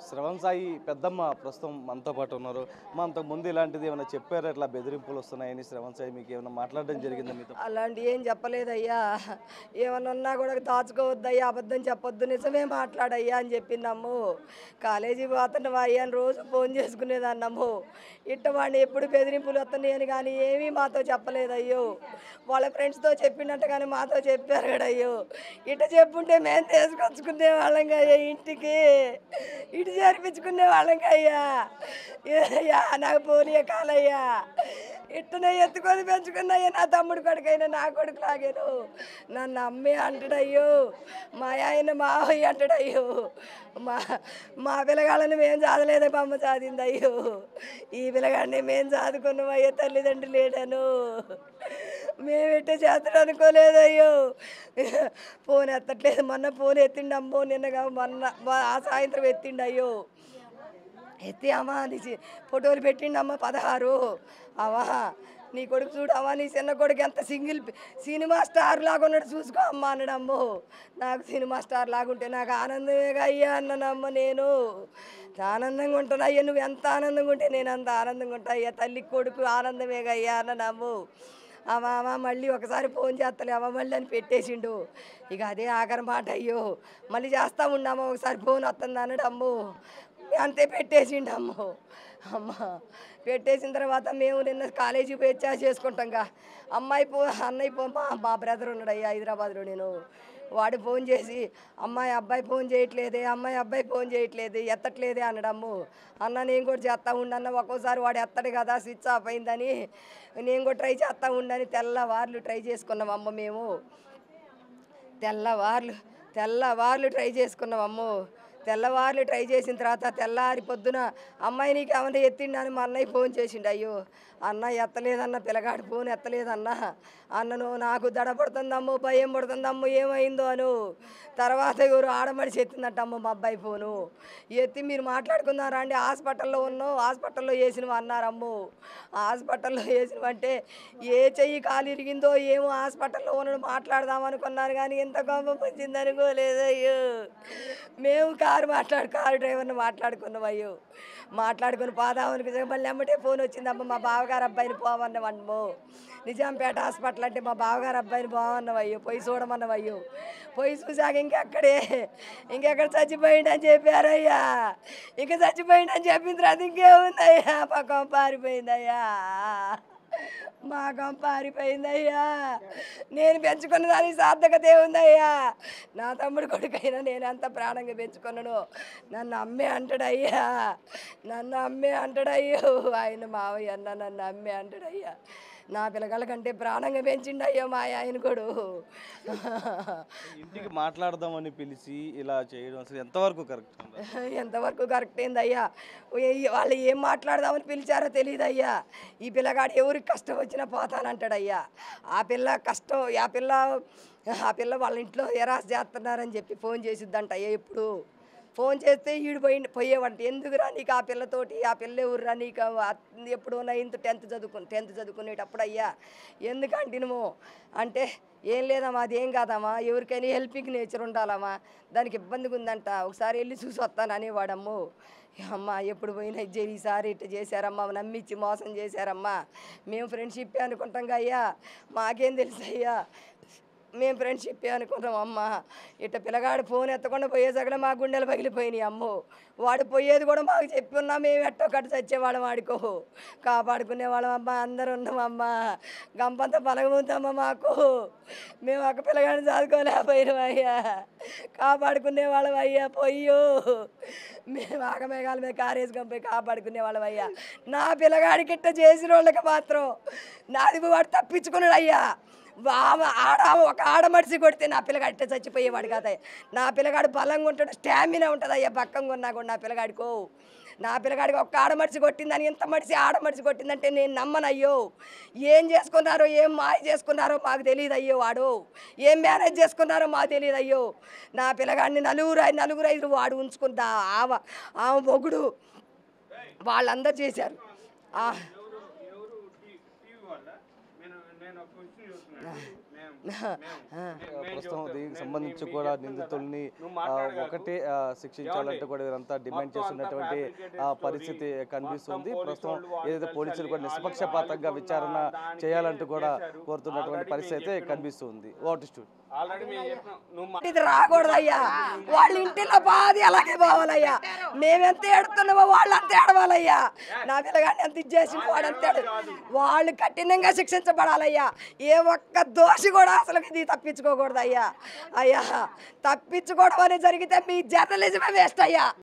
శ్రవణ్ సాయి పెద్దమ్మ ప్రస్తుతం మనతో పాటు ఉన్నారు. అంతకు ముందు ఇలాంటిది ఏమైనా చెప్పారు, ఇట్లా బెదిరింపులు వస్తున్నాయని శ్రవణ్ సాయి మీకు ఏమైనా మాట్లాడడం జరిగిందా మీతో? అలాంటి ఏం చెప్పలేదయ్యా. ఏమన్నా ఉన్నా కూడా దాచుకోవద్దయ్యా, అబద్ధం చెప్పొద్దు, నిజమే మాట్లాడయ్యా అని చెప్పిందమ్ము. కాలేజీ పోతున్నావా అయ్యా అని రోజు ఫోన్ చేసుకునేదాన్నమ్ము. ఇట్ట వాడిని ఎప్పుడు బెదిరింపులు వస్తున్నాయని కానీ ఏమీ మాతో చెప్పలేదయ్యో. వాళ్ళ ఫ్రెండ్స్తో చెప్పినట్టు కానీ మాతో చెప్పారు కదయ్యో. ఇట్ట చెప్పుంటే మేము తీసుకొచ్చుకునే వాళ్ళం అయ్యా, ఇంటికి ఇటు చేర్పించుకునే వాళ్ళం అయ్యా. నాకు పోనీయ కాలయ్యా, ఇట్టనే ఎత్తుకొని పెంచుకున్నాయ్యా. నా తమ్ముడు కొడుకైనా నా కొడుకు లాగాను. నన్ను అమ్మే అంటాడయ్యో, మా ఆయన మావయ్య అంటాడయ్యో. మా మా పిల్లగాళ్ళని మేము చదవలేదే, మా అమ్మ చదివింది అయ్యో. ఈ పిల్లగాడిని మేము చదువుకున్నామయ్యో, తల్లిదండ్రులు లేడాను. మేము ఇట్ట చేస్తాడు అనుకోలేదయ్యో. ఫోన్ ఎత్తట్లేదు. మొన్న ఫోన్ ఎత్తిండమ్మో, నిన్నగా ఆ సాయంత్రం ఎత్తిండయ్యో. ఎత్తి అమ్మ నీ ఫోటోలు పెట్టిండమ్మ 16. అవా నీ కొడుకు చూడమ్మా, నీ చిన్న కొడుకు ఎంత సినిమా స్టార్ లాగా ఉన్నాడు చూసుకో అమ్మ అన్నాడమ్మో. నాకు సినిమా స్టార్ లాగుంటే నాకు ఆనందమేగా అయ్యా అన్నానమ్మ. నేను ఆనందంగా ఉంటాను అయ్యా, నువ్వు ఎంత ఆనందంగా ఉంటే నేను అంత ఆనందంగా ఉంటా అయ్యా. తల్లి కొడుకు ఆనందమేగా అయ్యా అన్నానమ్ము. అమ్మ మళ్ళీ ఒకసారి ఫోన్ చేస్తలే అమ్మ మళ్ళీ అని పెట్టేసిండు. ఇక అదే ఆఖరి మాట అయ్యో. మళ్ళీ చేస్తా ఉండమ్మా, ఒకసారి ఫోన్ వస్తుంది అన్నాడు అమ్ము. అంతే పెట్టేసిండు అమ్మో. అమ్మ పెట్టేసిన తర్వాత మేము నిన్న కాలేజీ పోయి చేసుకుంటాంగా. అన్నయ్య మా బ్రదర్ ఉన్నాడు అయ్యా హైదరాబాద్లో. నేను వాడు ఫోన్ చేసి అబ్బాయి ఫోన్ చేయట్లేదే, అబ్బాయి ఫోన్ చేయట్లేదు, ఎత్తట్లేదే అన్నాడమ్ము. అన్న నేను కూడా చేస్తా ఉండన్న, ఒక్కోసారి వాడు ఎత్తడు కదా, స్విచ్ ఆఫ్ అయిందని నేను కూడా ట్రై చేస్తా ఉండని తెల్లవార్లు ట్రై చేసుకున్నాం అమ్మ. మేము తెల్లవార్లు ట్రై చేసుకున్నాం అమ్ము. తెల్లవార్లు ట్రై చేసిన తర్వాత తెల్లారి పొద్దున అమ్మాయి నీకు ఏమన్నా ఎత్తిండని మా అన్నయ్య ఫోన్ చేసిండు. అయ్యో అన్న ఎత్తలేదన్న, పిల్లగాడు ఫోన్ ఎత్తలేదన్న. అన్నను నాకు దడపడుతుందమ్మో, భయం పడుతుందమ్మో, ఏమైందో అను. తర్వాత ఎవరు ఆడమడిచి ఎత్తిందట్టమ్మో మా అబ్బాయి ఫోను. ఎత్తి మీరు మాట్లాడుకున్నారా అండి, హాస్పిటల్లో ఉన్నావు, హాస్పిటల్లో వేసినవి అన్నారమ్మో. హాస్పిటల్లో వేసినవంటే ఏ చెయ్యి కాలు ఇరిగిందో ఏమో, హాస్పిటల్లో ఉన్నాడు మాట్లాడదామనుకున్నారు కానీ ఇంత గొప్ప వచ్చింది అనుకోలేదయ్యో. మేము కారు డ్రైవర్ని మాట్లాడుకున్నాం అయ్యో. మాట్లాడుకుని పోదామనుకు మళ్ళీ ఎమ్మటే ఫోన్ వచ్చిందమ్మ, మా బావగారు అబ్బాయిని పోవన్నామమ్మో. నిజాంపేట హాస్పిటల్ అంటే మా బావగారు అబ్బాయిని పోవన్నామయ్యో, పోయి చూడమన్నామయ్యో. పోయి చూసాక ఇంకెక్కడ చచ్చిపోయిండని చెప్పారయ్యా. ఇంకా చచ్చిపోయిండని చెప్పిన తర్వాత ఇంకేముందయ్యా, పక్కన పారిపోయిందయ్యా, మాకం పారిపోయిందయ్యా. నేను పెంచుకున్న దానికి సార్థకత ఏముందయ్యా. నా తమ్ముడు కొడుకైనా నేను ఎంత ప్రాణంగా పెంచుకున్నాను. నన్ను అమ్మే అంటాడయ్యా, ఆయన మావయ్య అన్న నన్ను అమ్మే అంటాడయ్యా. నా పిల్లగాళ్ళ కంటే ప్రాణంగా పెంచిండయ్యా మా ఆయన కూడా. ఇంటికి మాట్లాడదామని పిలిచి ఇలా చేయడం అసలు ఎంతవరకు కరెక్ట్? ఎంతవరకు కరెక్ట్ అయిందయ్యా. వాళ్ళు ఏం మాట్లాడదామని పిలిచారో తెలియదయ్యా. ఈ పిల్లగాడు ఎవరికి కష్టం వచ్చినా పోతానంటాడయ్యా. ఆ పిల్ల వాళ్ళ ఇంట్లో ఎరాస్ చేస్తున్నారని చెప్పి ఫోన్ చేసిద్దంట అయ్యా. ఎప్పుడు ఫోన్ చేస్తే ఈడు పోయేవంట. ఎందుకురా నీకు ఆ పిల్లతోటి, ఆ పిల్ల ఎవరురా నీకు, ఎప్పుడు 9th 10th చదువుకునేటప్పుడు అయ్యా ఎందుకంటేనేమో అంటే ఏం లేదమ్మా, అదేం కాదమ్మా, ఎవరికైనా హెల్పింగ్ నేచర్ ఉండాలమ్మా, దానికి ఇబ్బందిగా ఉందంట, ఒకసారి వెళ్ళి చూసి వస్తాను అనేవాడమ్ము. అమ్మ ఎప్పుడు పోయినా ఈసారి ఇట్లా చేశారమ్మా, నమ్మిచ్చి మోసం చేశారమ్మా. మేము ఫ్రెండ్షిప్ అనుకుంటాం అయ్యా, మాకేం తెలుసు అయ్యా, మేము ఫ్రెండ్షిప్ అనుకుంటాం అమ్మ. ఇట్లా పిల్లగాడు ఫోన్ ఎత్తకుండా పోయేసక్కడ మా గుండెలు పగిలిపోయినాయి అమ్మో. వాడు పోయేది కూడా మాకు చెప్పి ఉన్నా, మేము ఎట్టో కట్టు చచ్చేవాళ్ళం, వాడుకో కాపాడుకునేవాళ్ళం అమ్మ. అందరూ ఉన్నామమ్మ, గంపంతా పలగముందమ్మ మాకు. మేము ఒక పిల్లగాడిని చదువుకోలేకపోయినాం అయ్యా, కాపాడుకునేవాళ్ళం అయ్యా. పొయ్యో మేము ఆగమేఘాల మీద కారేసుకొని పోయి కాపాడుకునేవాళ్ళం అయ్యా. నా పిల్లగాడికి ఇట్ట చేసిన వాళ్ళకి మాత్రం నాది వాడు తప్పించుకున్నాడు అయ్యా. ఒక ఆడమడిసి కొడితే నా పిల్లగాడు ఇట్ట చచ్చిపోయేవాడు కాదయ్యా. నా పిల్లగాడు బలంగా ఉంటాడు, స్టామినా ఉంటుంది అయ్యా. పక్కంగా ఉన్నా కూడా నా పిల్లగాడికి ఒక్క ఆడమడిసి కొట్టిందని, ఇంత ఆడమడిసి కొట్టిందంటే నేను నమ్మనయ్యో. ఏం చేసుకున్నారో, ఏం మాయ చేసుకున్నారో మాకు తెలియదు అయ్యో. వాడు ఏం మేనేజ్ చేసుకున్నారో మాకు తెలియదు అయ్యో. నా పిల్లగాడిని నలుగురు 5 వాడు ఉంచుకుందా, ఆమె మొగుడు వాళ్ళందరూ చేశారు. ప్రస్తుతం దీనికి సంబంధించి కూడా నిందితుల్ని ఒకటే శిక్షించాలంటే కూడా వీరంతా డిమాండ్ చేస్తున్నటువంటి పరిస్థితి కనిపిస్తుంది. ప్రస్తుతం ఏదైతే పోలీసులు కూడా నిష్పక్షపాతంగా విచారణ చేయాలంటూ కూడా కోరుతున్నటువంటి పరిస్థితి అయితే కనిపిస్తుంది. ఇది రాకూడదయ్యా, వాళ్ళ ఇంటిలో బాధ అలాగే పోవాలయ్యా. మేమెంత ఏడుతున్నామో వాళ్ళు అంత ఏడవాలయ్యా. నా పిల్లగాడిని ఎంత ఇచ్చేసిన వాడు అంతే, వాళ్ళు కఠినంగా శిక్షించబడాలయ్యా. ఏ ఒక్క దోషి కూడా అసలు ఇది తప్పించుకోకూడదు అయ్యా. తప్పించుకోవడం అనేది జరిగితే మీ జర్నలిజమే వేస్ట్ అయ్యా.